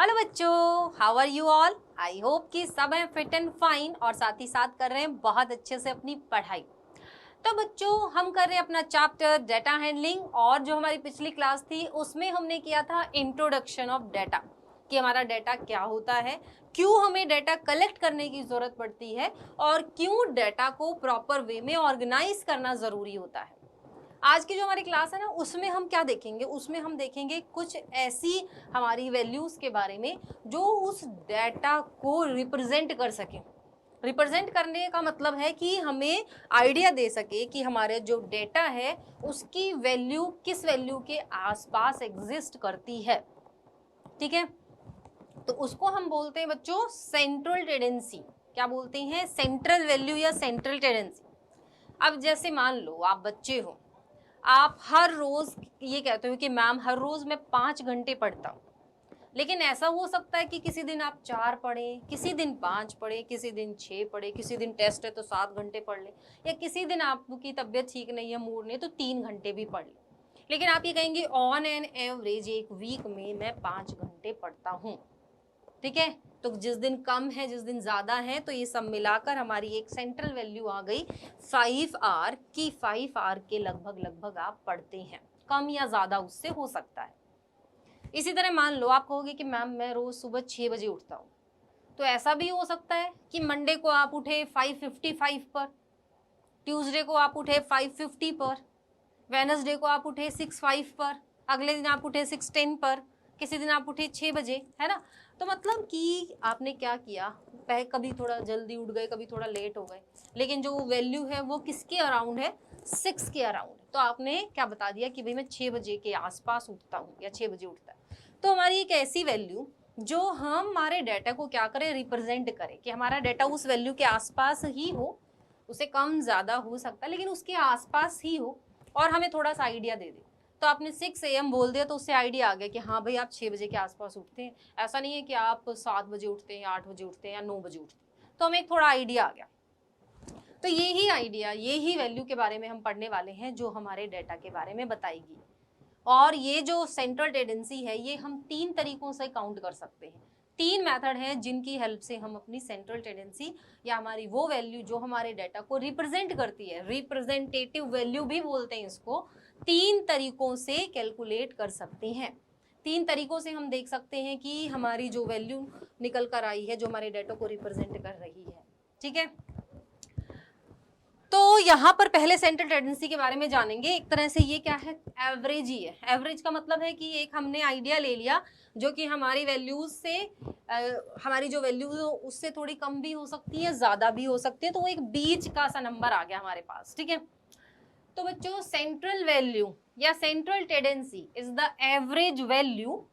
Hello बच्चों, how are you all. I hope कि सब हैं फिट एंड फाइन और साथ ही साथ कर रहे हैं बहुत अच्छे से अपनी पढ़ाई। तो बच्चों, हम कर रहे हैं अपना चैप्टर डेटा हैंडलिंग और जो हमारी पिछली क्लास थी उसमें हमने किया था इंट्रोडक्शन ऑफ डेटा कि हमारा डेटा क्या होता है, क्यों हमें डेटा कलेक्ट करने की जरूरत पड़ती है और क्यों डेटा को प्रॉपर वे में ऑर्गेनाइज करना जरूरी होता है। आज की जो हमारी क्लास है ना, उसमें हम क्या देखेंगे, उसमें हम देखेंगे कुछ ऐसी हमारी वैल्यूज के बारे में जो उस डेटा को रिप्रेजेंट कर सके। रिप्रेजेंट करने का मतलब है कि हमें आइडिया दे सके कि हमारे जो डेटा है उसकी वैल्यू किस वैल्यू के आसपास एग्जिस्ट करती है। ठीक है, तो उसको हम बोलते हैं बच्चों सेंट्रल टेंडेंसी। क्या बोलते हैं? सेंट्रल वैल्यू या सेंट्रल टेंडेंसी। अब जैसे मान लो आप बच्चे हो, आप हर रोज ये कहते हो कि मैम हर रोज मैं 5 घंटे पढ़ता हूँ, लेकिन ऐसा हो सकता है कि किसी दिन आप 4 पढ़े, किसी दिन 5 पढ़े, किसी दिन 6 पढ़े, किसी दिन टेस्ट है तो 7 घंटे पढ़ ले, या किसी दिन आपकी तबीयत ठीक नहीं है, मूड नहीं, तो 3 घंटे भी पढ़ ले। लेकिन आप ये कहेंगे ऑन एन एवरेज एक वीक में मैं 5 घंटे पढ़ता हूँ। ठीक है, तो जिस दिन कम है जिस दिन ज्यादा है, तो ये सब मिलाकर हमारी एक सेंट्रल वैल्यू आ गई 5 आवर की। 5 आवर के लगभग लगभग आप पढ़ते हैं, कम या ज्यादा उससे हो सकता है। इसी तरह मान लो आप कहोगे कि मैम मैं रोज सुबह 6 बजे उठता हूँ, तो ऐसा भी हो सकता है कि मंडे को आप उठे 5:55 पर, ट्यूसडे को आप उठे 5:50 पर, वेनसडे को आप उठे 6:05 पर, अगले दिन आप उठे 6:10 पर, किसी दिन आप उठे 6 बजे, है ना। तो मतलब कि आपने क्या किया, पहले कभी थोड़ा जल्दी उठ गए, कभी थोड़ा लेट हो गए, लेकिन जो वैल्यू है वो किसके अराउंड है? 6 के अराउंड। तो आपने क्या बता दिया कि भाई मैं 6 बजे के आसपास उठता हूँ या 6 बजे उठता है। तो हमारी एक ऐसी वैल्यू जो हम हमारे डाटा को क्या करें, रिप्रेजेंट करें, कि हमारा डाटा उस वैल्यू के आसपास ही हो, उसे कम ज्यादा हो सकता है लेकिन उसके आसपास ही हो, और हमें थोड़ा सा आइडिया दे दे। तो आपने 6 AM बोल दिया तो उससे आइडिया आ गया कि हाँ भाई आप 6 बजे के आसपास उठते हैं। ऐसा नहीं है कि आप 7 बजे उठते हैं, 8 बजे उठते हैं या 9 बजे उठते हैं। तो हमें एक थोड़ा आइडिया आ गया। तो यही आइडिया, यही वैल्यू के बारे में हम पढ़ने वाले हैं जो हमारे डेटा के बारे में बताएगी। और ये जो सेंट्रल टेंडेंसी है ये हम 3 तरीकों से काउंट कर सकते हैं। 3 मेथड हैं जिनकी हेल्प से हम अपनी सेंट्रल टेंडेंसी या हमारी वो वैल्यू जो हमारे डाटा को रिप्रेजेंट करती है, रिप्रेजेंटेटिव वैल्यू भी बोलते हैं इसको, 3 तरीकों से कैलकुलेट कर सकते हैं। 3 तरीकों से हम देख सकते हैं कि हमारी जो वैल्यू निकल कर आई है जो हमारे डाटा को रिप्रेजेंट कर रही है। ठीक है, तो यहाँ पर पहले सेंट्रल टेंडेंसी के बारे में जानेंगे। एक तरह से ये क्या है, एवरेज ही है। एवरेज का मतलब है कि एक हमने आइडिया ले लिया जो कि हमारी वैल्यूज से हमारी जो वैल्यूज उससे थोड़ी कम भी हो सकती है, ज्यादा भी हो सकती है, तो वो एक बीच का सा नंबर आ गया हमारे पास। ठीक है, तो बच्चों सेंट्रल वैल्यू या central tendency is the average value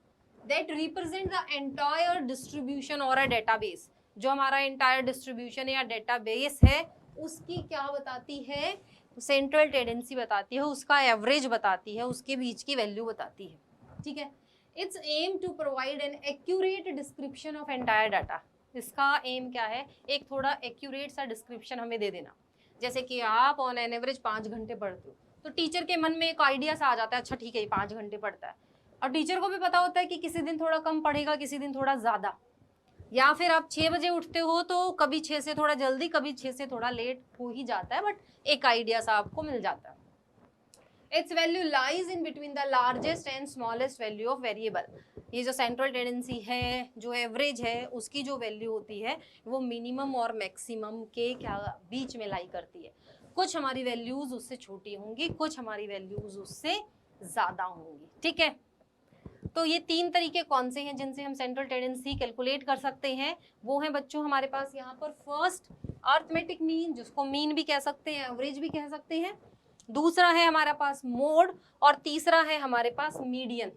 that represent the entire distribution और अ डेटाबेस। जो हमारा एंटायर डिस्ट्रीब्यूशन या डेटाबेस है उसकी क्या बताती है? सेंट्रल टेंडेंसी बताती है, उसका एवरेज बताती है, उसके बीच की वैल्यू बताती है। ठीक है, it's aim to provide an accurate description of entire data. इसका एम क्या है? एक थोड़ा एक्यूरेट सा डिस्क्रिप्शन हमें दे देना। जैसे कि आप ऑन एन एवरेज 5 घंटे पढ़ते हो, तो टीचर के मन में एक आइडिया सा आ जाता है, अच्छा ठीक है ये 5 घंटे पढ़ता है। और टीचर को भी पता होता है कि किसी दिन थोड़ा कम पढ़ेगा, किसी दिन थोड़ा ज्यादा। या फिर आप 6 बजे उठते हो तो कभी 6 से थोड़ा जल्दी, कभी 6 से थोड़ा लेट हो ही जाता है, बट एक आइडिया सा आपको मिल जाता है। It's value lies in between the largest and smallest value of variable. ये जो सेंट्रल टेंडेंसी है, जो एवरेज है, उसकी जो वैल्यू होती है वो मिनिमम और मैक्सिमम के क्या बीच में लाई करती है। कुछ हमारी वैल्यूज उससे छोटी होंगी, कुछ हमारी वैल्यूज उससे ज्यादा होंगी। ठीक है, तो ये 3 तरीके कौन से हैं जिनसे हम सेंट्रल टेंडेंसी कैलकुलेट कर सकते हैं? वो है बच्चों हमारे पास यहाँ पर फर्स्ट अर्थमेटिक मीन, जिसको मीन भी कह सकते हैं, एवरेज भी कह सकते हैं। दूसरा है हमारा पास मोड, और तीसरा है हमारे पास मीडियन।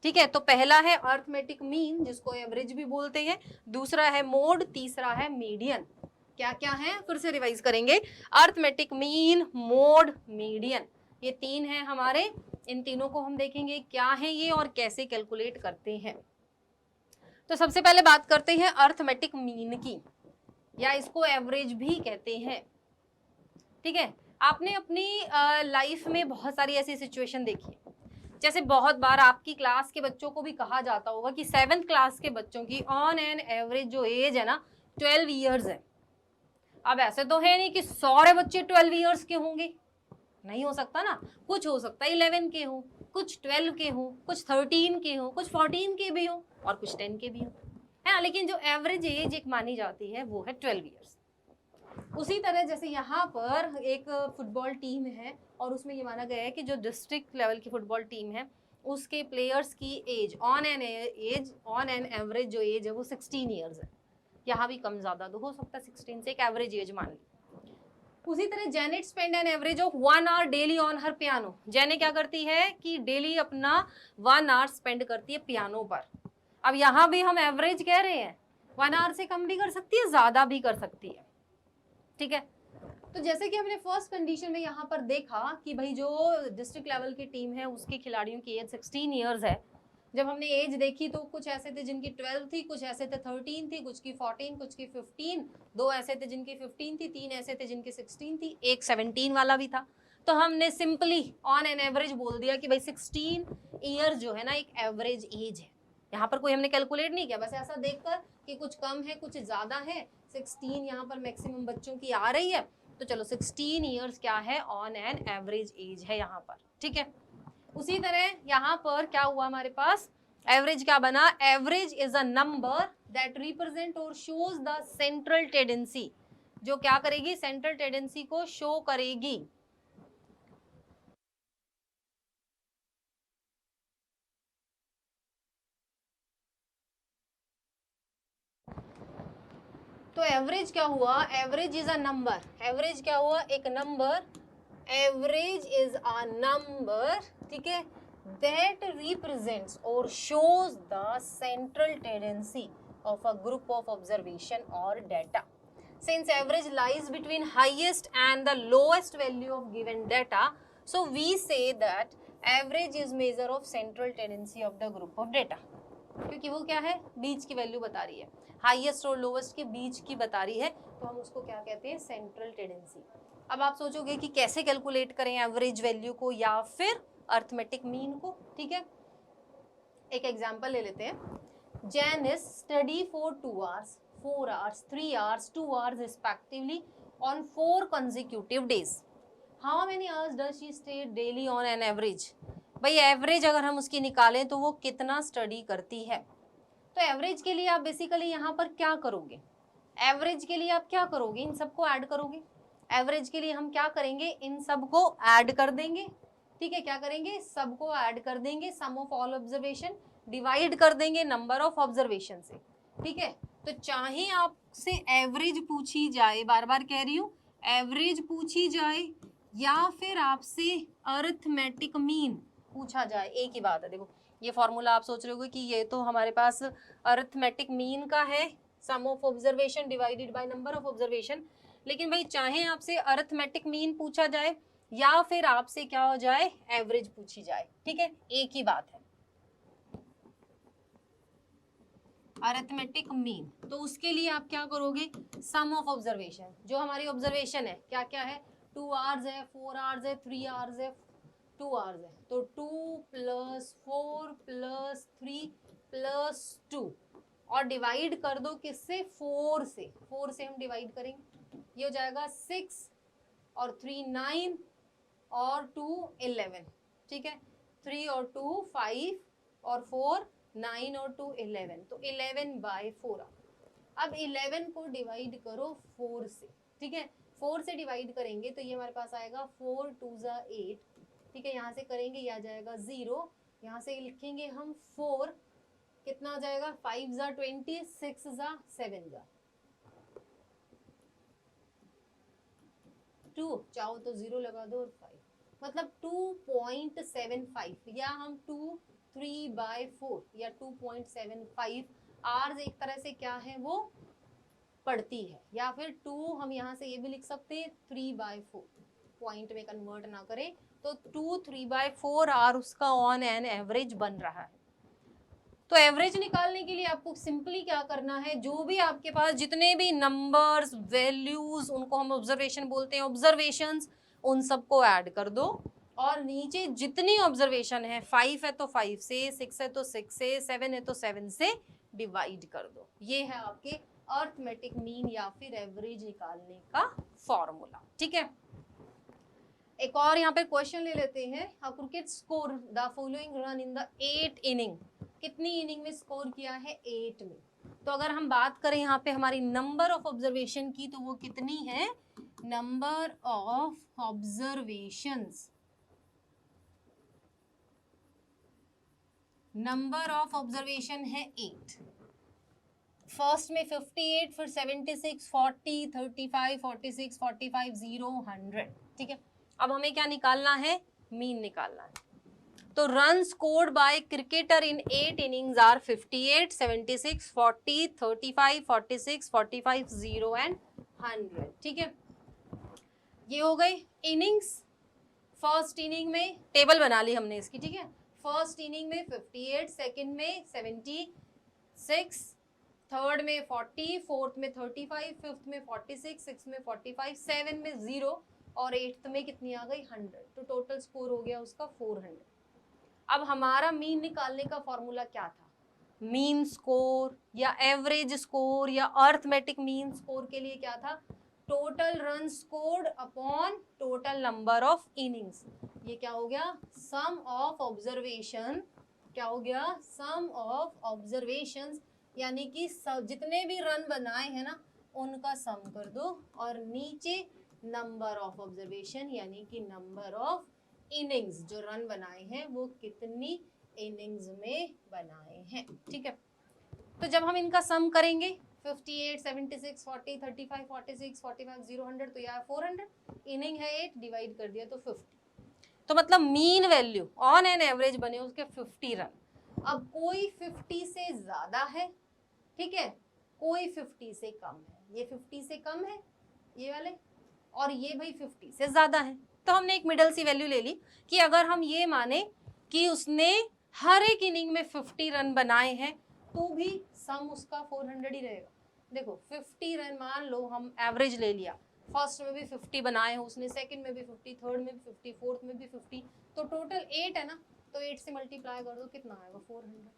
ठीक है, तो पहला है अर्थमेटिक मीन जिसको एवरेज भी बोलते हैं, दूसरा है मोड, तीसरा है मीडियन। क्या क्या है फिर से रिवाइज करेंगे, अर्थमेटिक मीन, मोड, मीडियन, ये 3 हैं हमारे। इन तीनों को हम देखेंगे क्या है ये और कैसे कैलकुलेट करते हैं। तो सबसे पहले बात करते हैं अर्थमेटिक मीन की, या इसको एवरेज भी कहते हैं। ठीक है, आपने अपनी लाइफ में बहुत सारी ऐसी सिचुएशन देखी है जैसे बहुत बार आपकी क्लास के बच्चों को भी कहा जाता होगा कि 7th क्लास के बच्चों की ऑन एन एवरेज जो एज है ना 12 ईयर्स है। अब ऐसे तो है नहीं कि सारे बच्चे 12 ईयर्स के होंगे, नहीं हो सकता ना, कुछ हो सकता है 11 के हो, कुछ 12 के हो, कुछ 13 के हो, कुछ 14 के भी हो और कुछ 10 के भी हो, है ना। लेकिन जो एवरेज एज एक मानी जाती है वो है 12 ईयर्स। उसी तरह जैसे यहाँ पर एक फुटबॉल टीम है और उसमें ये माना गया है कि जो डिस्ट्रिक्ट लेवल की फुटबॉल टीम है उसके प्लेयर्स की एज ऑन एन एवरेज जो एज है वो 16 ईयर्स है। यहाँ भी कम ज़्यादा तो हो सकता है 16 से, एक एवरेज एज मान ली। उसी तरह Janet spend an average of 1 hour daily on her piano. जेने क्या करती है कि डेली अपना 1 आवर स्पेंड करती है पियानो पर। अब यहाँ भी हम एवरेज कह रहे हैं, 1 आवर से कम भी कर सकती है, ज़्यादा भी कर सकती है, ठीक है। तो जैसे कि हमने फर्स्ट कंडीशन में यहाँ पर देखा कि भाई जो डिस्ट्रिक्ट लेवल की टीम है उसके खिलाड़ियों की एज 16 ईयर्स है। जब हमने एज देखी तो कुछ ऐसे थे जिनकी 12 थी, कुछ ऐसे थे 13 थी, कुछ की 14, कुछ की 15, दो ऐसे थे जिनकी 15 थी, तीन ऐसे थे जिनकी 16 थी, एक 17 वाला भी था। तो हमने सिंपली ऑन एन एवरेज बोल दिया कि भाई 16 ईयर्स जो है ना एक एवरेज एज है। यहाँ पर कोई हमने कैलकुलेट नहीं किया, बस ऐसा देखकर कि कुछ कम है कुछ ज़्यादा है, 16 यहाँ पर मैक्सिमम बच्चों की आ रही है, तो चलो 16 ईयर्स क्या है ऑन एन एवरेज एज है यहाँ पर, ठीक है। उसी तरह यहाँ पर क्या हुआ हमारे पास, एवरेज क्या बना, average is a number that represent और शोज द सेंट्रल टेंडेंसी, जो क्या करेगी, सेंट्रल टेंडेंसी को शो करेगी। तो एवरेज क्या हुआ, average is a number, average क्या हुआ, एक number, average is a number, ठीक है, that represents or shows the central tendency of a group of observation or data. Since average lies between highest and the lowest value of given data, so we say that average is measure of central tendency of the group of data. क्योंकि वो क्या है, बीच की value बता रही है, highest और lowest के बीच की बता रही है, तो हम उसको क्या कहते हैं, सेंट्रल टेंडेंसी। अब आप सोचोगे कि कैसे कैलकुलेट करें एवरेज वैल्यू को या फिर अर्थमेटिक मीन को, ठीक है। एक एग्जांपल ले लेते हैं। Janice study for 2 hours, 4 hours, 3 hours, 2 hours respectively on 4 consecutive days. How many hours does she stay daily on an average? भाई एवरेज अगर हम उसकी निकालें तो वो कितना स्टडी करती है। तो एवरेज के लिए आप बेसिकली यहाँ पर क्या करोगे, एवरेज के लिए आप क्या करोगे, इन सबको ऐड करोगे। एवरेज के लिए हम क्या करेंगे, इन सबको ऐड कर देंगे, ठीक है। क्या करेंगे, सबको ऐड कर देंगे, सम ऑफ ऑल ऑब्जर्वेशन डिवाइड कर देंगे नंबर ऑफ ऑब्जर्वेशन से, ठीक है। तो चाहे आपसे एवरेज पूछी जाए, बार बार कह रही हूँ, एवरेज पूछी जाए या फिर आपसे अरिथमेटिक मीन पूछा जाए, एक ही बात है। देखो ये फॉर्मूला आप सोच रहे हो कि ये तो हमारे पास अरिथमेटिक मीन का है, sum of observation divided by number of observation, लेकिन भाई चाहे आपसे अरिथमेटिक मीन पूछा जाए या फिर आपसे क्या हो जाए, एवरेज पूछी जाए, ठीक है, एक ही बात है, अरिथमेटिक मीन। तो उसके लिए आप क्या करोगे, सम ऑफ ऑब्जर्वेशन, जो हमारी ऑब्जर्वेशन है क्या क्या है, 2 आवर्स है, 4 आवर्स है, 3 आवर्स है, 2 आवर्स है, तो 2 + 4 + 3 + 2 और डिवाइड कर दो किससे, 4 से, 4 से हम डिवाइड करेंगे, ये हो जाएगा 6 और 3 9 और 2 11, ठीक है, 3 और 2 5 और 4 9 और 2 11, तो 11/4। अब 11 को डिवाइड करो 4 से, ठीक है, 4 से डिवाइड करेंगे तो ये हमारे पास आएगा 4 2 = 8, ठीक है, यहाँ से करेंगे ये आ जाएगा 0, यहाँ से लिखेंगे हम 4, कितना आ जाएगा, 5 × 20, 6 × 7 2, चाहो तो 0 लगा दो और 5, मतलब 2.75 या हम 2 3/4 या 2.75 आवर्स एक तरह से क्या है वो पढ़ती है, या फिर 2 हम यहाँ से ये भी लिख सकते हैं 3/4, पॉइंट में कन्वर्ट ना करें तो 2 3/4 आवर उसका ऑन एन एवरेज बन रहा है। तो एवरेज निकालने के लिए आपको सिंपली क्या करना है, जो भी आपके पास जितने भी नंबर्स वैल्यूज, उनको हम ऑब्जर्वेशन बोलते हैं, ऑब्जर्वेशंस, उन सबको ऐड कर दो और नीचे जितनी ऑब्जर्वेशन है 5 है तो 5 से, 6 है तो 6 से, 7 है तो 7 से डिवाइड कर दो। ये है आपके अर्थमेटिक मीन या फिर एवरेज निकालने का फॉर्मूला। ठीक है, एक और यहाँ पे क्वेश्चन ले लेते हैं। A cricket score the following run in the 8 inning. कितनी इनिंग में स्कोर किया है? 8 में। तो अगर हम बात करें यहाँ पे हमारी नंबर ऑफ ऑब्जर्वेशन की, तो वो कितनी है? Number of observations, number of observation है 8। फर्स्ट में 58, फिर 76, 40, 35, 46, 45, 0, 100। ठीक है, अब हमें क्या निकालना है? मीन निकालना है। तो run scored by cricketer in 8 innings are 58, 76, 40, 35, 46, 45, 0 and 100। ठीक है, ये हो गई इनिंग्स। फर्स्ट इनिंग में टेबल बना ली हमने इसकी। ठीक है, फर्स्ट इनिंग में 58, सेकंड में 76, थर्ड में 40, फोर्थ में 35, फिफ्थ में 46, सिक्स में 45, सेवन में 0 और एट्थ में कितनी आ गई? 100। तो टोटल स्कोर हो गया उसका 400। अब हमारा मीन निकालने का फॉर्मूला क्या था? मीन स्कोर या एवरेज स्कोर या अर्थमेटिक मीन स्कोर के लिए क्या था? Total run scored upon total number of innings. ये क्या हो गया? सम ऑफ ऑब्जर्वेशन। क्या हो गया? सम ऑफ ऑब्जर्वेशंस, यानी कि जितने भी रन बनाए हैं ना उनका सम कर दो, और नीचे नंबर ऑफ ऑब्जर्वेशन यानी कि नंबर ऑफ इनिंग्स, जो रन बनाए हैं वो कितनी इनिंग्स में बनाए हैं। ठीक है, तो जब हम इनका सम करेंगे 58, 76, 40, 35, 46, 45, 0, 100, तो यह 400। इनिंग है 8, डिवाइड कर दिया तो 50। तो मतलब mean value on an average बने उसके 50 रन। अब कोई 50 से ज्यादा है, ठीक है, कोई 50 से कम है। ये 50 से कम है ये वाले, और ये भाई 50 से ज्यादा है। तो हमने एक मिडल सी वैल्यू ले ली कि अगर हम ये माने कि उसने हर एक इनिंग में 50 रन बनाए हैं तो भी सम उसका 400 ही रहेगा। देखो 50 रन मान लो हम एवरेज ले लिया, फर्स्ट में भी 50 बनाए हो उसने, सेकंड में भी 50, थर्ड में भी 50, फोर्थ में भी 50, तो टोटल 8 है ना, तो 8 से मल्टीप्लाई कर दो, कितना आएगा? 400।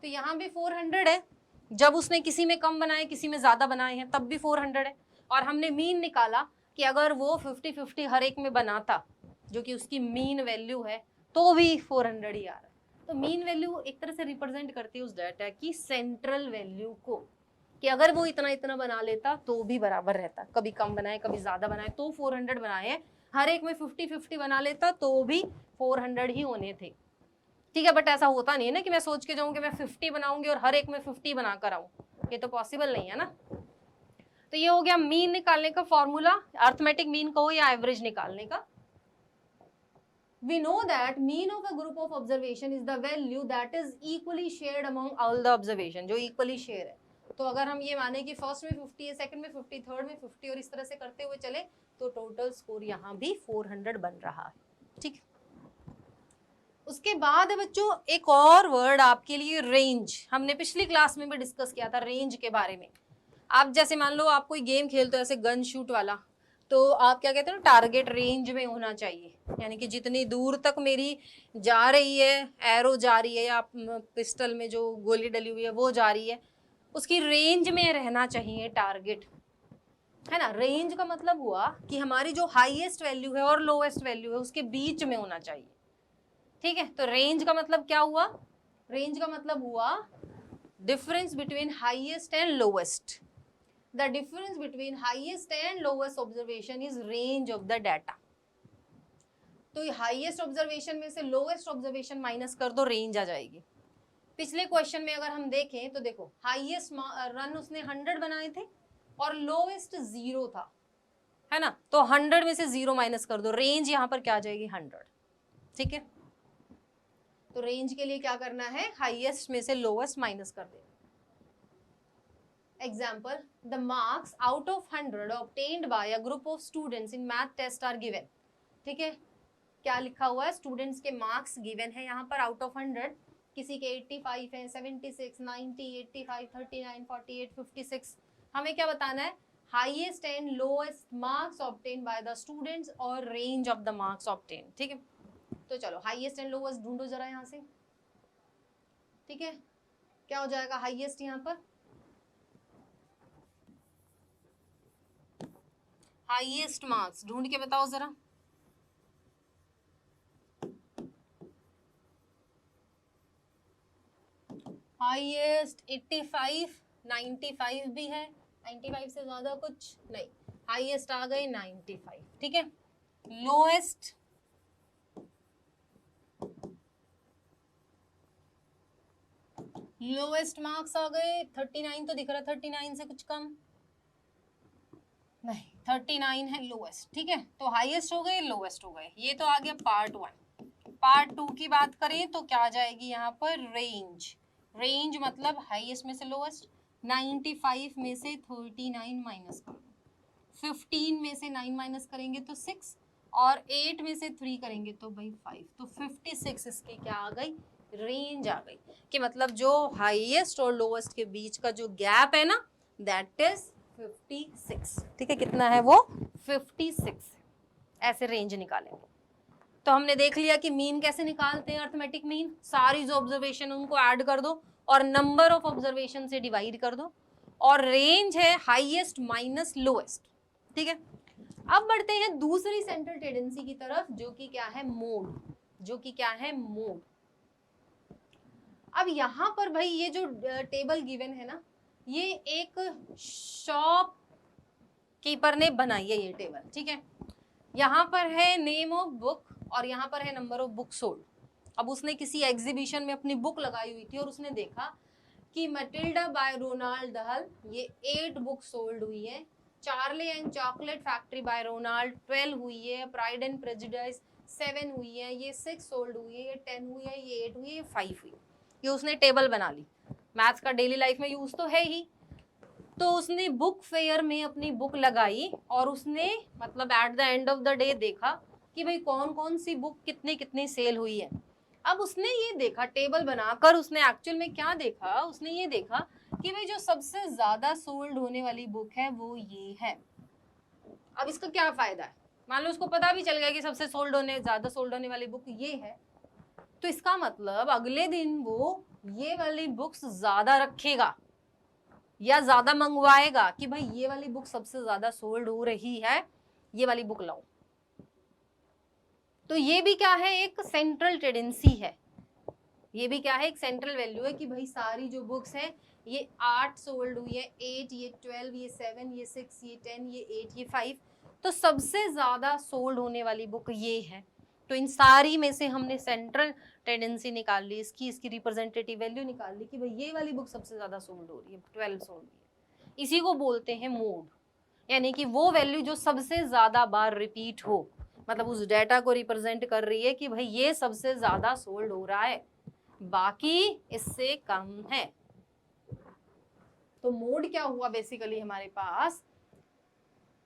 तो यहाँ भी 400 है। जब उसने किसी में कम बनाए किसी में ज्यादा बनाए हैं तब भी 400 है। और हमने मीन निकाला कि अगर वो 50-50 हर एक में बनाता, जो कि उसकी मीन वैल्यू है, तो भी 400 ही आ रहा है। तो मीन वैल्यू एक तरह से रिप्रेजेंट करती है उस डाटा की सेंट्रल वैल्यू को, कि अगर वो इतना इतना बना लेता तो भी बराबर रहता, कभी कम बनाए कभी ज्यादा बनाए, तो 400 बनाए हैं, हर एक में 50-50 बना लेता तो भी 400 ही होने थे। ठीक है, बट ऐसा होता नहीं है ना कि मैं सोच के जाऊं कि मैं 50 बनाऊंगी और हर एक में 50 बनाकर आऊं, ये तो पॉसिबल नहीं है ना। तो ये हो गया मीन निकालने का फॉर्मूला, अर्थमेटिक मीन कहो या एवरेज निकालने का। We know that mean of a group of observation is the value that is equally shared among all the observation, जो equally share है। तो अगर हम ये माने कि फर्स्ट में 50 है, सेकंड में 50, थर्ड में 50 और इस तरह से करते हुए चले, तो टोटल स्कोर यहाँ भी 400 बन रहा है। ठीक, उसके बाद है बच्चों एक और वर्ड आपके लिए, रेंज। हमने पिछली क्लास में भी डिस्कस किया था रेंज के बारे में। आप जैसे मान लो आप कोई गेम खेलते हो ऐसे गन शूट वाला, तो आप क्या कहते हो, टारगेट रेंज में होना चाहिए, यानी कि जितनी दूर तक मेरी जा रही है, एरो जा रही है, या पिस्टल में जो गोली डली हुई है वो जा रही है, उसकी रेंज में रहना चाहिए टारगेट, है ना। रेंज का मतलब हुआ कि हमारी जो हाईएस्ट वैल्यू है और लोएस्ट वैल्यू है उसके बीच में होना चाहिए। ठीक है, तो रेंज का मतलब क्या हुआ? रेंज का मतलब हुआ difference between highest and lowest. The difference between highest and lowest observation is range of the data. तो हाईएस्ट ऑब्जर्वेशन में से लोएस्ट ऑब्जर्वेशन माइनस कर दो, रेंज आ जाएगी। पिछले क्वेश्चन में अगर हम देखें तो देखो हाईएस्ट रन उसने 100 बनाए थे और लोएस्ट 0 था, है ना, तो 100 में से 0 माइनस कर दो, रेंज यहाँ पर क्या आ जाएगी? 100। ठीक है, तो रेंज के लिए क्या करना है? हाईएस्ट में से लोएस्ट माइनस कर देना। Example, the marks out of 100 obtained by a group of students in math test are given. ठीक है, क्या लिखा हुआ है? स्टूडेंट्स के मार्क्स गिवन है यहाँ पर आउट ऑफ 100, किसी के 85 है, 76, 90, 85, 39, 48, 56। हमें क्या बताना है? Highest and lowest marks obtain by the students और range of the marks obtain. ठीक है, तो चलो हाईएस्ट एंड लोवेस्ट ढूंढो जरा यहाँ से, ठीक है। क्या हो जाएगा हाईएस्ट यहाँ पर, हाईएस्ट मार्क्स ढूंढ के बताओ जरा। हाईएस्ट 85, 95 भी है, 95 से ज्यादा कुछ नहीं, हाईएस्ट आ गए 95, ठीक है। लोएस्ट मार्क्स आ गए 39 तो दिख रहा, 39 से कुछ कम नहीं, 39 है लोएस्ट, ठीक है। तो हाईएस्ट हो गए, लोएस्ट हो गए, ये तो आ गया पार्ट 1। पार्ट 2 की बात करें तो क्या आ जाएगी यहाँ पर, रेंज। रेंज मतलब हाईएस्ट में से लोएस्ट, 95 में से 39 माइनस कर दो, 15 में से 9 माइनस करेंगे तो 6, और 8 में से 3 करेंगे तो भाई 5, तो 56 इसकी क्या आ गई, रेंज आ गई। कि मतलब जो हाईएस्ट और लोएस्ट के बीच का जो गैप है ना, दैट इज 56, ठीक है। कितना है वो, 56। ऐसे रेंज निकालेंगे। तो हमने देख लिया कि मीन कैसे निकालते हैं, अर्थमेटिक मीन, सारी जो ऑब्जर्वेशन उनको ऐड कर दो और नंबर ऑफ ऑब्जर्वेशन से डिवाइड कर दो, और रेंज है हाईएस्ट माइनस लोएस्ट, ठीक है। अब बढ़ते हैं दूसरी सेंट्रल टेंडेंसी की तरफ, जो कि क्या है, मोड, जो कि क्या है, मोड। अब यहां पर भाई ये जो टेबल गिवन है ना, ये एक शॉप कीपर ने बनाई है ये टेबल, ठीक है। यहाँ पर है नेम ऑफ बुक और यहाँ पर है नंबर ऑफ बुक सोल्ड। अब उसने किसी एग्जीबिशन में अपनी बुक लगाई हुई थी और उसने देखा कि मटिल्डा बाय रोनाल्ड दहल, ये 8 बुक सोल्ड हुई है। Charlie and chocolate factory by Ronald 12 हुई है। प्राइड एंड प्रेजुडिस 7 हुई है, ये 6 सोल्ड हुई है, ये 10 हुई है, ये 8 हुई है, ये 5 हुई। ये उसने टेबल बना ली। मैथ्स का डेली लाइफ में यूज तो है ही, तो उसने बुक फेयर में अपनी बुक लगाई और उसने मतलब at the end of the day देखा कि भाई कौन कौन सी बुक कितनी कितनी सेल हुई है। अब उसने ये देखा, टेबल बनाकर उसने एक्चुअल में क्या देखा, उसने ये देखा कि भाई जो सबसे ज्यादा सोल्ड होने वाली बुक है वो ये है। अब इसका क्या फायदा है, मान लो उसको पता भी चल गया कि सबसे ज्यादा सोल्ड होने वाली बुक ये है, तो इसका मतलब अगले दिन वो ये वाली बुक्स ज्यादा रखेगा या ज्यादा मंगवाएगा कि भाई ये वाली बुक सबसे ज्यादा सोल्ड हो रही है, ये वाली बुक लाओ। तो ये भी क्या है, एक सेंट्रल टेंडेंसी है, ये भी क्या है, एक सेंट्रल वैल्यू है कि भाई सारी जो बुक्स हैं, ये 8 सोल्ड हुई है, 8, ये 12, ये 7, ये 6, ये 10, ये 8, ये 5, तो सबसे ज्यादा सोल्ड होने वाली बुक ये है। तो इन सारी में से हमने सेंट्रल टेंडेंसी निकाल ली, इसकी रिप्रेजेंटेटिव वैल्यू निकाल ली कि भाई ये वाली बुक सबसे ज्यादा सोल्ड हो रही है, 12 सोल्ड हुई है। इसी को बोलते हैं मोड, यानी कि वो वैल्यू जो सबसे ज्यादा बार रिपीट हो, मतलब उस डेटा को रिप्रेजेंट कर रही है कि भाई ये सबसे ज्यादा सोल्ड हो रहा है, बाकी इससे कम है। तो मोड क्या हुआ बेसिकली हमारे पास,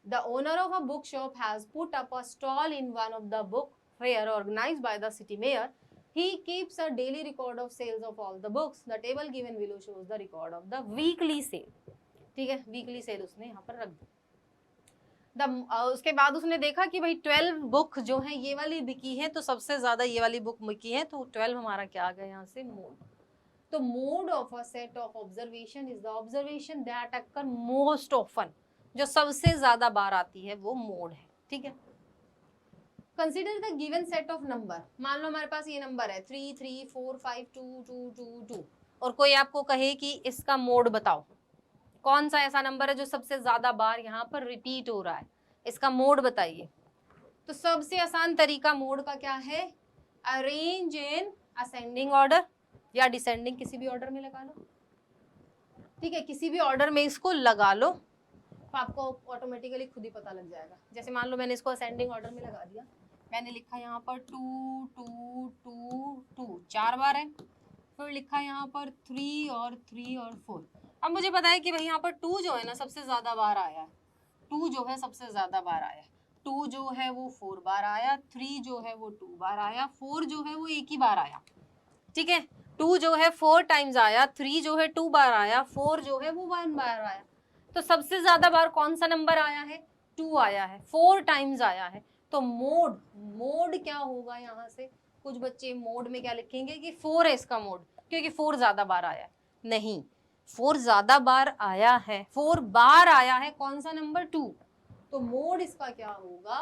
the owner of a bookshop has put up a stall in one of the book fair organized by the city mayor. He keeps a daily record of sales of all the books. The table given below shows the record of the weekly sale. ठीक है, weekly sale उसने यहाँ पर रख दी। उसके बाद उसने देखा कि भाई 12 बुक जो है ये वाली बिकी है, तो सबसे ज्यादा ये वाली बुक बिकी है, तो 12 हमारा क्या आ गया यहाँ से, मोड। तो mode of a set of observation is the observation that occur most often, जो सबसे ज्यादा बार आती है वो मोड है, ठीक है। Consider the given set of number, मान लो हमारे पास ये नंबर है 3 3 4 5 2 2 2 2, और कोई आपको कहे कि इसका मोड बताओ, कौन सा ऐसा नंबर है जो सबसे ज्यादा बार यहाँ पर रिपीट हो रहा है, इसका मोड बताइए। तो सबसे आसान तरीका मोड का क्या है, अरेंज इन असेंडिंग ऑर्डर या डिसेंडिंग, किसी भी ऑर्डर में लगा लो, ठीक है, किसी भी ऑर्डर में इसको लगा लो, तो आपको ऑटोमेटिकली खुद ही पता लग जाएगा। जैसे मान लो मैंने इसको असेंडिंग ऑर्डर में लगा दिया, मैंने लिखा यहाँ पर 2 2 2 2 4 बार है, फिर लिखा यहाँ पर 3 और 3 और 4। अब मुझे पता है कि भाई यहाँ पर 2 जो है ना सबसे ज्यादा बार आया है, 2 जो है सबसे ज्यादा बार आया, 2 जो है वो 4 बार आया, 3 जो है वो 2 बार आया, 4 जो है वो एक ही बार आया, ठीक है। 2 जो है 4 टाइम्स आया, 3 जो है 2 बार आया, 4 जो है वो 1 बार आया। तो सबसे ज्यादा बार कौन सा नंबर आया है, 2 आया है, 4 टाइम्स आया है। तो मोड क्या होगा यहाँ से, कुछ बच्चे मोड में क्या लिखेंगे कि 4 है इसका मोड, क्योंकि 4 ज्यादा बार आया है। नहीं, 4 ज्यादा बार आया है, 4 बार आया है, कौन सा नंबर 2, तो मोड इसका क्या होगा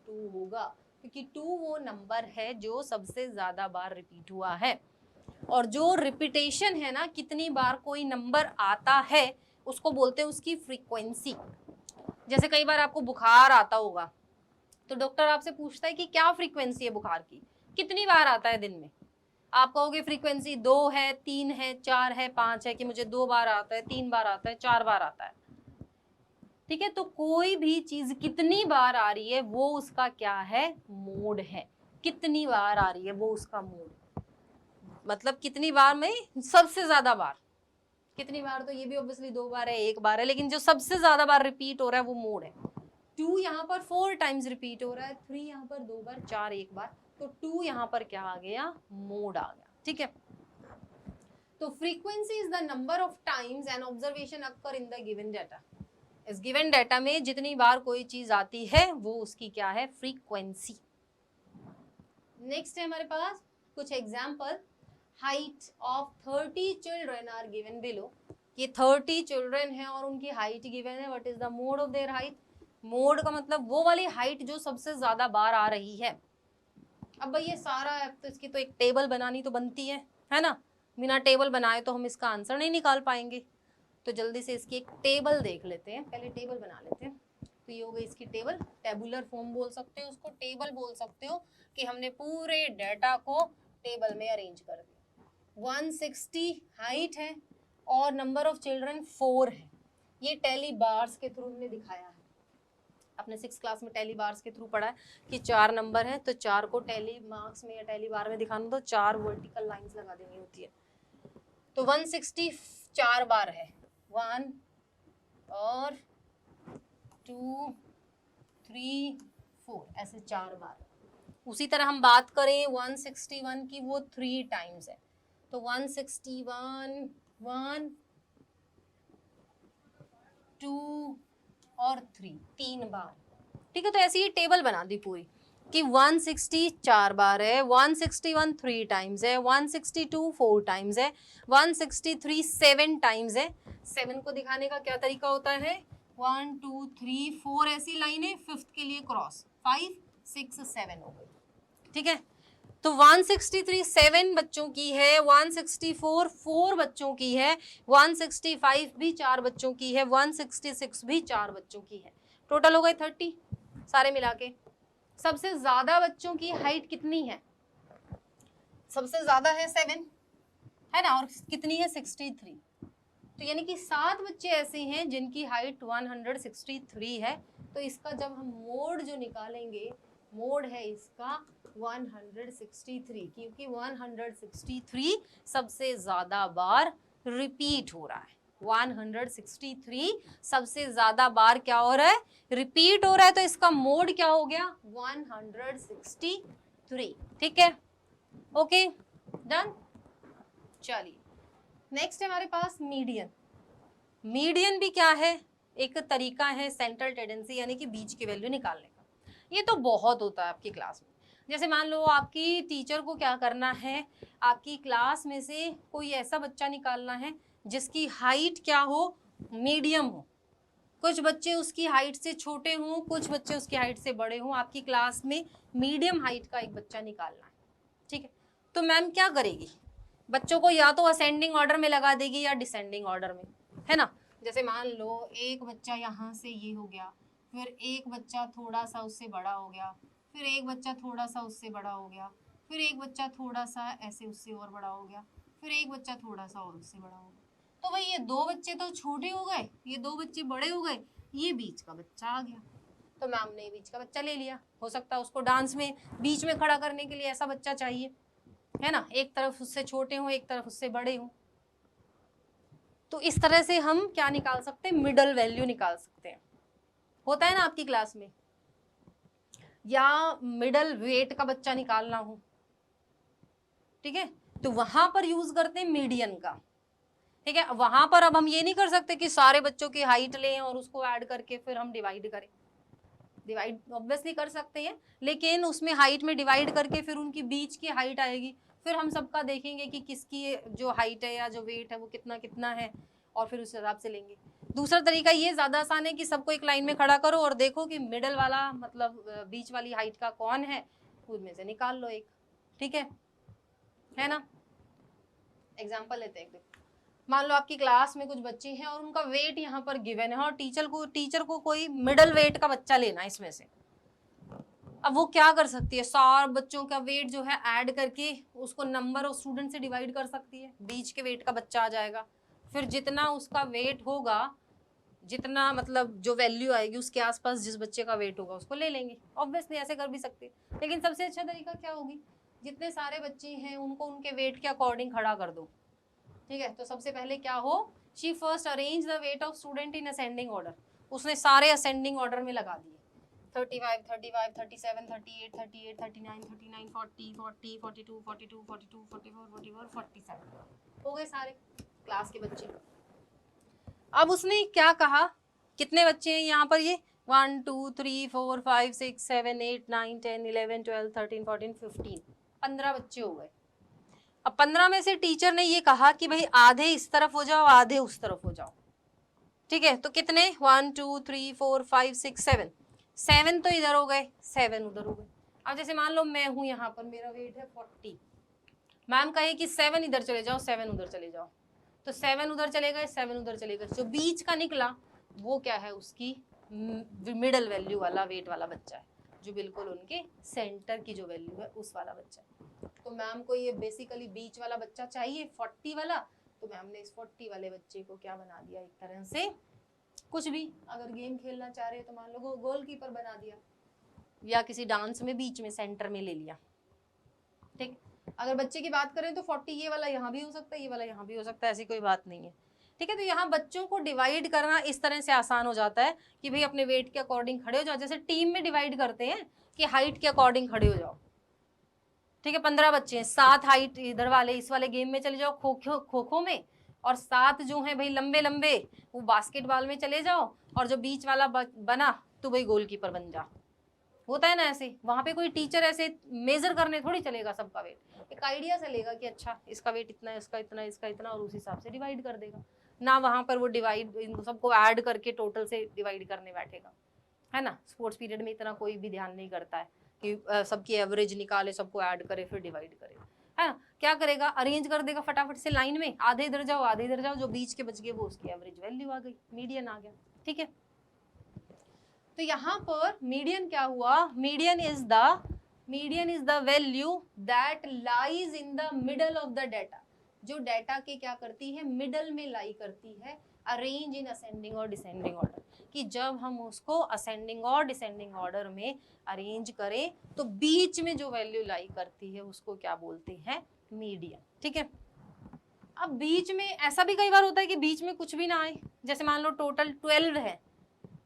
2 होगा, क्योंकि 2 वो नंबर है जो सबसे ज्यादा बार रिपीट हुआ है। और जो रिपीटेशन है ना, कितनी बार कोई नंबर आता है, उसको बोलते हैं उसकी फ्रीक्वेंसी। जैसे कई बार आपको बुखार आता होगा तो डॉक्टर आपसे पूछता है कि क्या फ्रीक्वेंसी है बुखार की, कितनी बार आता है दिन में, आप कहोगे फ्रीक्वेंसी 2 है, 3 है, 4 है, 5 है, कि मुझे 2 बार आता है, 3 बार आता है, 4 बार आता है। ठीक है, तो कोई भी चीज कितनी बार आ रही है वो उसका क्या है, मोड है। कितनी बार आ रही है वो उसका मोड, मतलब कितनी बार में सबसे ज्यादा बार, कितनी बार तो ये भी ऑब्वियसली 2 बार है, 1 बार है, लेकिन जो सबसे ज्यादा बार रिपीट हो रहा है वो मोड है। 2 यहाँ पर 4 टाइम्स रिपीट हो रहा है, 3 यहाँ पर 2 बार, 4 1 बार, तो 2 यहाँ पर क्या आ गया, मोड आ गया। ठीक है, तो frequency is the number of times an observation occur in the given data. इस गिवन डाटा में जितनी बार कोई चीज आती है वो उसकी क्या है, फ्रीक्वेंसी। नेक्स्ट है हमारे पास कुछ example. Height of 30 children are given below. ये 30 चिल्ड्रन है और उनकी हाइट गिवन है। What is the mode of their height, mode का मतलब वो वाली हाइट जो सबसे ज्यादा बार आ रही है। अब भाई ये सारा है तो इसकी तो एक टेबल बनानी तो बनती है ना, बिना टेबल बनाए तो हम इसका आंसर नहीं निकाल पाएंगे। तो जल्दी से इसकी एक टेबल देख लेते हैं, पहले टेबल बना लेते हैं। तो ये हो गई इसकी टेबल, टेबुलर फॉर्म बोल सकते हो उसको, टेबल बोल सकते हो, कि हमने पूरे डाटा को टेबल में अरेंज कर दिया। 160 हाइट है और नंबर ऑफ चिल्ड्रन 4 है। ये टैली बार्स के थ्रू हमने दिखाया है, अपने 6th क्लास में टैली बार्स के थ्रू पढ़ा है कि 4 नंबर है तो 4 को टैली मार्क्स में या टैली बार में दिखाना तो 4 वर्टिकल लाइंस लगा देनी होती है। तो 160 4 बार है, 1 और 2 3 4, ऐसे 4 बार। उसी तरह हम बात करें 161 की, वो 3 टाइम्स है, तो 161 1 2 और 3 बार। ठीक है, तो ऐसी ये टेबल बना दी पूरी कि 160 4 बार है, 161 3 टाइम्स है, 162 4 टाइम्स है, 163 7 टाइम्स है। 7 को दिखाने का क्या तरीका होता है, 1 2 3 4 ऐसी लाइन है, 5th के लिए क्रॉस, 5 6 7 हो गई। ठीक है, तो 163 7 बच्चों की है, 164 4 बच्चों की है, 165 भी 4 बच्चों की है, 166 भी 4 बच्चों की है। टोटल हो गए 30 सारे मिला के। सबसे ज्यादा बच्चों की हाइट कितनी है, सबसे ज्यादा है 7 है ना, और कितनी है 63। तो यानी कि 7 बच्चे ऐसे हैं जिनकी हाइट 163 है। तो इसका जब हम मोड जो निकालेंगे, मोड है इसका 163, क्योंकि 163 सबसे ज्यादा बार रिपीट हो रहा है। 163 सबसे ज्यादा बार क्या हो रहा है, रिपीट हो रहा है, तो इसका मोड क्या हो गया 163। ठीक है, ओके डन। चलिए नेक्स्ट है हमारे पास मीडियन। मीडियन भी क्या है, एक तरीका है सेंट्रल टेंडेंसी यानी कि बीच की वैल्यू निकालने का। ये तो बहुत होता है आपकी क्लास में। जैसे मान लो आपकी टीचर को क्या करना है, आपकी क्लास में से कोई ऐसा बच्चा निकालना है जिसकी हाइट क्या हो, मीडियम हो। कुछ बच्चे उसकी हाइट से छोटे हों, कुछ बच्चे उसकी हाइट से बड़े हों। आपकी क्लास में मीडियम हाइट का एक बच्चा निकालना है। ठीक है, तो मैम क्या करेगी, बच्चों को या तो असेंडिंग ऑर्डर में लगा देगी या डिसेंडिंग ऑर्डर में, है ना। जैसे मान लो एक बच्चा यहाँ से ये हो गया, फिर एक बच्चा थोड़ा सा उससे बड़ा हो गया, फिर एक बच्चा थोड़ा सा उससे बड़ा हो गया, फिर एक बच्चा थोड़ा सा ऐसे उससे और बड़ा हो गया, फिर एक बच्चा थोड़ा सा और उससे बड़ा हो गया। तो भाई ये 2 बच्चे तो छोटे हो गए, ये 2 बच्चे बड़े हो गए, ये बीच का बच्चा आ गया। तो मैम ने बीच का बच्चा ले लिया। हो सकता है उसको डांस में बीच में खड़ा करने के लिए ऐसा बच्चा चाहिए, है ना, एक तरफ उससे छोटे हों, एक तरफ उससे बड़े हों। तो इस तरह से हम क्या निकाल सकते हैं, मिडल वैल्यू निकाल सकते हैं। होता है ना आपकी क्लास में, या मिडल वेट का बच्चा निकालना हो, ठीक है, तो वहां पर यूज करते हैं मीडियन का। ठीक है, वहां पर अब हम ये नहीं कर सकते कि सारे बच्चों की हाइट लें और उसको ऐड करके फिर हम डिवाइड करें। डिवाइड ऑब्वियसली कर सकते हैं, लेकिन उसमें हाइट में डिवाइड करके फिर उनकी बीच की हाइट आएगी, फिर हम सबका देखेंगे कि किसकी जो हाइट है या जो वेट है वो कितना कितना है, और फिर उस हिसाब से लेंगे। दूसरा तरीका ये ज़्यादा आसान है कि सबको एक लाइन में खड़ा करो और देखो कि मिडल वाला मतलब बीच वाली हाइट का कौन है, उनमें से निकाल लो एक, ठीक है ना। एग्जाम्पल लेते हैं, मान लो आपकी क्लास में कुछ बच्चे हैं और उनका वेट यहाँ पर गिवन है और टीचर को कोई मिडल वेट का बच्चा लेना है इसमें से। अब वो क्या कर सकती है, सारे बच्चों का वेट जो है ऐड करके उसको नंबर ऑफ स्टूडेंट से डिवाइड कर सकती है, बीच के वेट का बच्चा आ जाएगा, फिर जितना उसका वेट होगा, जितना मतलब जो वैल्यू आएगी उसके आसपास जिस बच्चे का वेट होगा उसको ले लेंगे। ऑब्वियसली ऐसे कर भी सकते हैं, लेकिन सबसे अच्छा तरीका क्या होगी, जितने सारे बच्चे हैं उनको उनके वेट के अकॉर्डिंग खड़ा कर दो, ठीक है। तो सबसे पहले क्या हो, she first arrange the weight of student in ascending order, उसने सारे असेंडिंग ऑर्डर में लगा दिए, 35, 35, 37, 38, 38, 39, 39, 40, 40, 42, 42, 42, 44, 44, 47 हो गए सारे क्लास के बच्चे। अब उसने क्या कहा, कितने बच्चे हैं यहाँ पर, ये 1 2 3 4 5 6 7 8 9 10 11 12 13 14 15 15 बच्चे हो गए। अब 15 में से टीचर ने ये कहा कि भाई आधे इस तरफ हो जाओ, आधे उस तरफ हो जाओ, ठीक है। तो कितने, 1 2 3 4 5 6 7, 7 तो इधर हो गए, 7 उधर हो गए। अब जैसे मान लो मैं हूं यहाँ पर, मेरा वेट है 40, मैम कहे कि 7 इधर चले जाओ, 7 उधर चले जाओ, तो 7 उधर चले गए, 7 उधर चले गए, जो बीच का निकला वो क्या है, उसकी मिडल वैल्यू वाला वेट वाला बच्चा है, जो बिल्कुल उनके सेंटर की जो वैल्यू है उस वाला बच्चा है। तो मैम को ये बेसिकली बीच वाला बच्चा चाहिए 40 वाला, तो मैम ने इस 40 वाले बच्चे को क्या बना दिया, एक तरह से कुछ भी, अगर गेम खेलना चाह रहे हैं तो मान लो गोलकीपर बना दिया, या किसी डांस में बीच में सेंटर में ले लिया, ठीक। अगर बच्चे की बात करें तो 40 ये वाला यहाँ भी हो सकता है, ये वाला यहाँ भी हो सकता है, ऐसी कोई बात नहीं है, ठीक है। तो यहाँ बच्चों को डिवाइड करना इस तरह से आसान हो जाता है कि भाई अपने वेट के अकॉर्डिंग खड़े हो जाओ, जैसे टीम में डिवाइड करते हैं कि हाइट के अकॉर्डिंग खड़े हो जाओ, ठीक है। 15 बच्चे हैं, 7 हाइट इधर वाले इस वाले गेम में चले जाओ, खो खो में, और 7 जो है भाई लंबे लंबे वो बास्केटबॉल में चले जाओ, और जो बीच वाला बना तो भाई गोलकीपर बन जा। होता है ना ऐसे, वहां पे कोई टीचर ऐसे मेजर करने थोड़ी चलेगा सबका वेट, एक आइडिया चलेगा कि अच्छा इसका वेट इतना है, इसका इतना, इसका इतना, और उस हिसाब से डिवाइड कर देगा ना। वहां पर वो डिवाइड इन सबको ऐड करके टोटल से डिवाइड करने बैठेगा, है ना। स्पोर्ट्स पीरियड में इतना कोई भी ध्यान नहीं करता है कि सबकी एवरेज निकाले, सबको ऐड करे फिर डिवाइड करे, है ना। क्या करेगा, अरेंज कर देगा फटाफट से लाइन में, आधे इधर जाओ आधे इधर जाओ, जो बीच के बच गए वो उसकी एवरेज वैल्यू आ गई, मीडियन आ गया, ठीक है। तो यहाँ पर मीडियन क्या हुआ, median is the value that lies in the middle of the data, जो डाटा के क्या करती है, मिडल में लाई करती है, अरेंज इन असेंडिंग और डिसेंडिंग ऑर्डर, कि जब हम उसको असेंडिंग और डिसेंडिंग ऑर्डर में अरेंज करें तो बीच में जो वैल्यू लाई करती है उसको क्या बोलते हैं, मीडियन, ठीक है। अब बीच में ऐसा भी कई बार होता है कि बीच में कुछ भी ना आए, जैसे मान लो टोटल 12 है,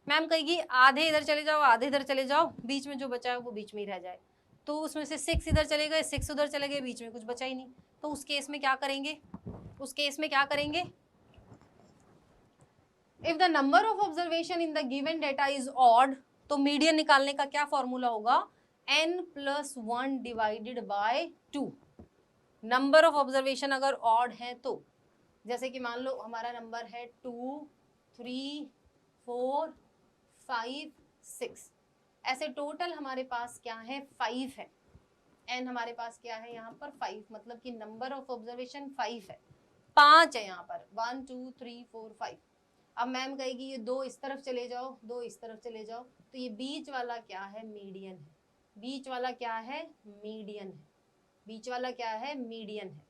मैम कहेगी आधे इधर चले जाओ आधे इधर चले जाओ, बीच में जो बचा है वो बीच में ही रह जाए, तो उसमें से 6 इधर चले गए 6 उधर चले गए, बीच में कुछ बचा ही नहीं, तो उस केस में क्या करेंगे, if the number of observation in the given data is odd, तो मीडियन निकालने का क्या फॉर्मूला होगा, n+1 divided by 2। Number of observation अगर ऑड है तो, जैसे कि मान लो हमारा नंबर है 2 3 4 5 6, ऐसे टोटल हमारे पास क्या है 5 है, n हमारे पास क्या है यहाँ पर 5, मतलब कि नंबर ऑफ ऑब्जर्वेशन 5 है, 5 है यहाँ पर, 1 2 3 4 5। अब मैम कहेगी ये 2 इस तरफ चले जाओ 2 इस तरफ चले जाओ, तो ये बीच वाला क्या है, मीडियन है, बीच वाला क्या है, मीडियन है, बीच वाला क्या है, मीडियन है,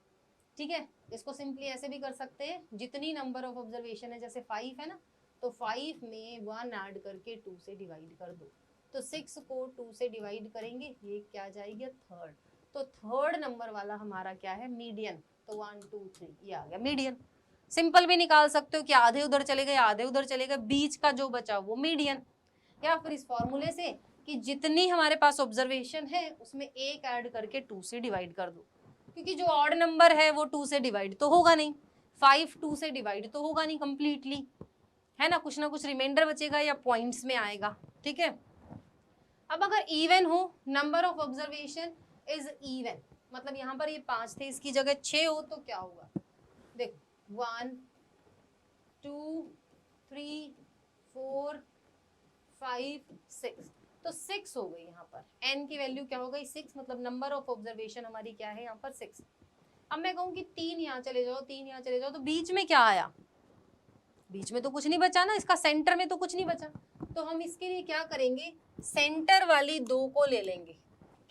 ठीक है। इसको सिंपली ऐसे भी कर सकते हैं, जितनी नंबर ऑफ ऑब्जर्वेशन है, जैसे 5 है ना, तो 5 में 1 ऐड करके 2 से डिवाइड कर दो, तो 6 को 2 से डिवाइड करेंगे, ये क्या जाएगा, थर्ड, तो थर्ड नंबर वाला हमारा क्या है, मीडियन, तो 1 2 3 ये आ गया मीडियन। सिंपल भी निकाल सकते हो कि आधे उधर चले गए आधे उधर चले गए, बीच का जो बचा वो मीडियन, या फिर इस फॉर्मूले से कि जितनी हमारे पास ऑब्जर्वेशन है उसमें एक ऐड करके 2 से डिवाइड कर दो, क्योंकि जो ऑड नंबर है वो 2 से डिवाइड तो होगा नहीं, 5 2 से डिवाइड तो होगा नहीं कंप्लीटली, है ना, कुछ ना कुछ रिमाइंडर बचेगा या पॉइंट्स में आएगा, ठीक है। अब अगर इवन हो, number of observation is even, मतलब यहाँ पर ये 5 थे, इसकी जगह 6 हो तो क्या होगा? देखो 1 2 3 4 5 6, तो 6 हो गई यहाँ पर। n की वैल्यू क्या हो गई? 6, मतलब नंबर ऑफ ऑब्जर्वेशन हमारी क्या है यहाँ पर? 6। अब मैं कहूँ कि 3 यहाँ चले जाओ, 3 यहाँ चले जाओ, तो बीच में क्या आया? बीच में तो कुछ नहीं बचा ना, इसका सेंटर में तो कुछ नहीं बचा। तो हम इसके लिए क्या करेंगे? सेंटर वाली 2 को ले लेंगे।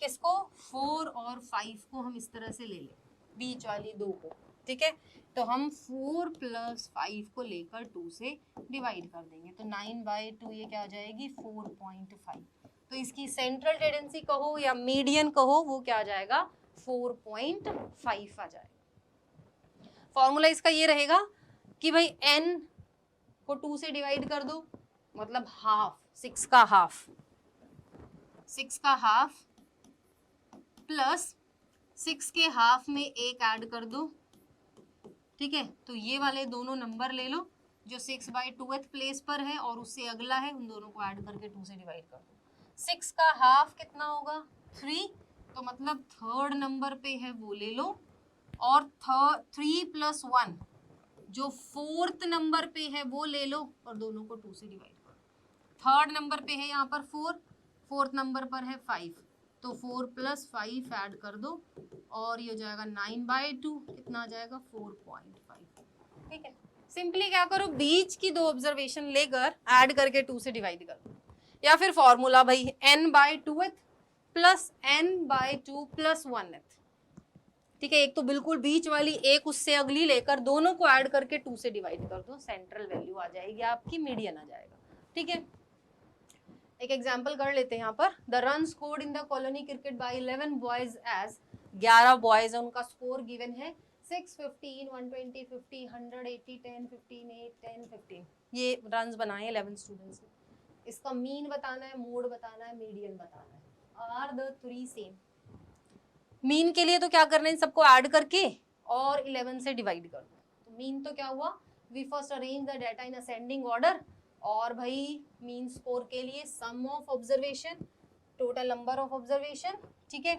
किसको? 4 और 5 को हम इस तरह से ले लें, बीच वाली 2 को, ठीक है। तो हम 4 + 5 को लेकर 2 से डिवाइड कर देंगे, तो 9/2 ये क्या आ जाएगी? 4.5। तो इसकी सेंट्रल टेंडेंसी कहो या मीडियन कहो, वो क्या आ जाएगा? 4.5 आ जाएगा। फॉर्मूला इसका ये रहेगा कि भाई n को 2 से डिवाइड कर दो, मतलब हाफ, 6 का हाफ, 6 का हाफ प्लस 6 के हाफ में 1 ऐड कर दो, ठीक है। तो ये वाले दोनों नंबर ले लो जो 6/2th प्लेस पर है और उससे अगला है, उन दोनों को ऐड करके 2 से डिवाइड कर दो। 6 का हाफ कितना होगा? 3, तो मतलब थर्ड नंबर पे है वो ले लो, और 3 + 1 जो फोर्थ नंबर पे है वो ले लो और दोनों को 2 से डिवाइड करो। थर्ड नंबर पे है यहाँ पर 4, फोर्थ नंबर पर है 5, तो 4 + 5 ऐड कर दो और ये हो जाएगा 9/2, कितना आ जाएगा? 4.5, ठीक है। सिंपली क्या करो? बीच की 2 ऑब्जर्वेशन लेकर ऐड करके 2 से डिवाइड कर दो, या फिर फॉर्मूला भाई n/2th + n/2 + 1th, ठीक है। एक तो बिल्कुल बीच वाली, एक उससे अगली लेकर दोनों को ऐड करके 2 से डिवाइड कर दो, सेंट्रल वैल्यू आ जाएगी आपकी, मीडियन आ जाएगा, ठीक है। एक एग्जांपल कर लेते हैं यहाँ पर। The run scored in the colony cricket by 11 boys as 11 boys है, उनका स्कोर गिवन है 6, 15, 120, 50, 100, 80, 10, 15, 8, 10, 15। ये रन्स बनाए 11 स्टूडेंट्स ने। इसका मीन बताना है, मोड बताना है, मीडियन बताना है। Are the 3 same? मीन के लिए तो क्या करना है? सबको ऐड करके और 11 से डिवाइड कर दो। तो मीन तो क्या हुआ? We first arrange the data in ascending order, और भाई मीन स्कोर के लिए sum of observation, total number of observation, ठीक है।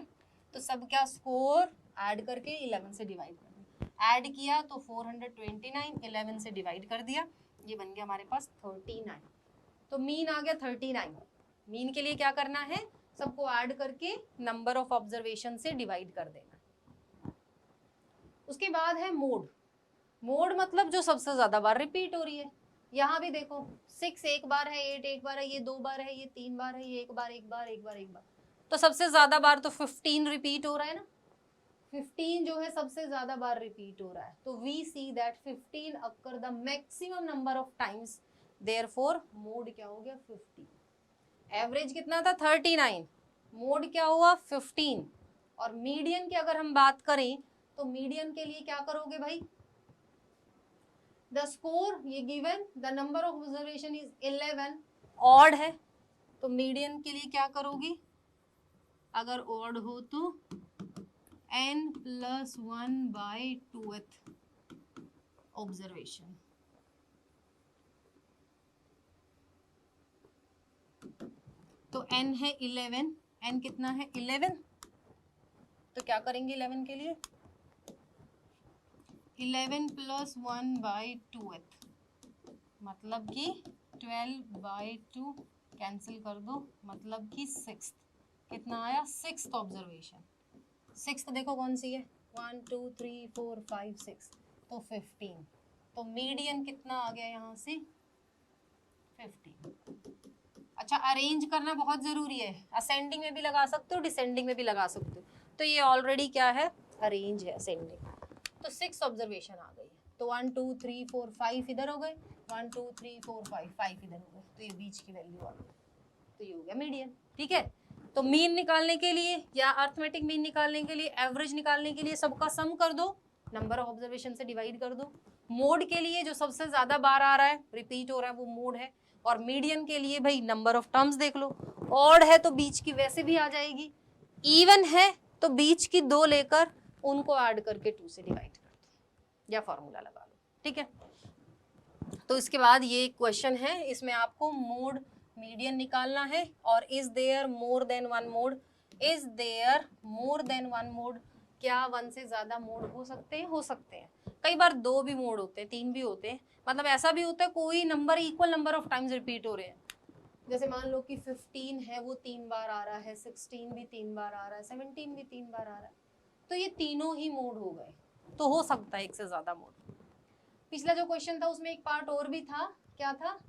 तो सब क्या? स्कोर ऐड करके 11 से डिवाइड कर दिया। ऐड किया तो 429, 11 से डिवाइड कर दिया, ये बन गया हमारे पास 39। तो मीन आ गया 39। मीन के लिए क्या करना है? सबको ऐड करके नंबर ऑफ ऑब्जर्वेशन से डिवाइड कर देना। उसके बाद है मोड। मोड मतलब जो सबसे ज्यादा बार रिपीट हो रही है। यहाँ भी देखो 6 एक बार है, 8 एक बार है, ये 2 बार है, ये 3 बार है, ये एक बार एक बार एक बार एक बार, तो सबसे ज्यादा बार तो 15 रिपीट हो रहा है ना। 15 जो है सबसे ज्यादा बार रिपीट हो रहा है, तो we see that 15 occur the maximum number of times, therefore mode क्या हो गया? 50। एवरेज कितना था? 39, मोड क्या हुआ? 15। और मीडियन की अगर हम बात करें तो मीडियन के लिए क्या करोगे भाई? द स्कोर ये given, the number of observation is 11, odd है, तो मीडियन के लिए क्या करोगी? अगर ऑड हो तो n + 1/2th ऑब्जर्वेशन, तो n है 11, n कितना है? 11, तो क्या करेंगे 11 के लिए? 11 + 1/2th, मतलब कि 12/2 कैंसिल कर दो, मतलब कि 6th। कितना आया? 6th observation. 6th देखो कौन सी है? 1 2 3 4 5 6, तो 15। तो मीडियन कितना आ गया यहाँ से? 15। अच्छा, अरेंज करना बहुत जरूरी है, असेंडिंग में भी लगा सकते हो, डिसेंडिंग में भी लगा सकते हो, तो ये ऑलरेडी क्या है? अरेंज है, असेंडिंग। तो 6 ऑब्जर्वेशन आ गई है, तो 1 2 3 4 5 इधर हो गए, 1 2 3 4 5 इधर हो गए, तो ये बीच की वैल्यू आ गई, तो ये हो गया मीडियन, ठीक है। तो मीन निकालने के लिए या अर्थमेटिक मीन निकालने के लिए, एवरेज निकालने के लिए सबका सम कर दो, नंबर ऑफ ऑब्जर्वेशन से डिवाइड कर दो। मोड के लिए जो सबसे ज्यादा बार आ रहा है, रिपीट हो रहा है, वो मोड है। और मीडियन के लिए भाई नंबर ऑफ टर्म्स देख लो, ऑड है तो बीच की वैसे भी आ जाएगी, इवन है तो बीच की 2 लेकर उनको ऐड करके 2 से डिवाइड कर दो, या फॉर्मूला लगा लो, ठीक है। तो इसके बाद ये क्वेश्चन है, इसमें आपको मोड मीडियन निकालना है। और is there more than one mode, is there more than one mode, क्या वन से ज्यादा मोड हो सकते हैं? हो सकते हैं। कई बार दो भी मोड होते हैं, तीन भी होते हैं, मतलब ऐसा भी होता है कोई number equal number of times repeat हो रहे हैं। जैसे मान लो कि 15 है वो 3 बार आ रहा है, 16 भी 3 बार आ रहा है, 17 भी 3 बार आ रहा है, तो ये तीनों ही मोड हो गए, तो हो सकता है एक से ज्यादा मोड। पिछला जो क्वेश्चन था उसमें एक पार्ट और भी था, क्या था?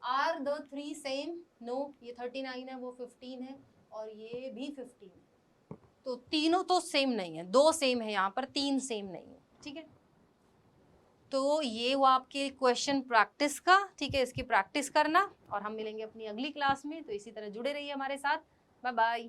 Are the three same? No, ये 39 है, वो 15 है, और ये भी 15 है, तो तीनों तो सेम नहीं है, दो सेम है यहाँ पर, तीन सेम नहीं है, ठीक है। तो ये हुआ आपके क्वेश्चन प्रैक्टिस का, ठीक है, इसकी प्रैक्टिस करना, और हम मिलेंगे अपनी अगली क्लास में। तो इसी तरह जुड़े रहिए हमारे साथ। Bye bye.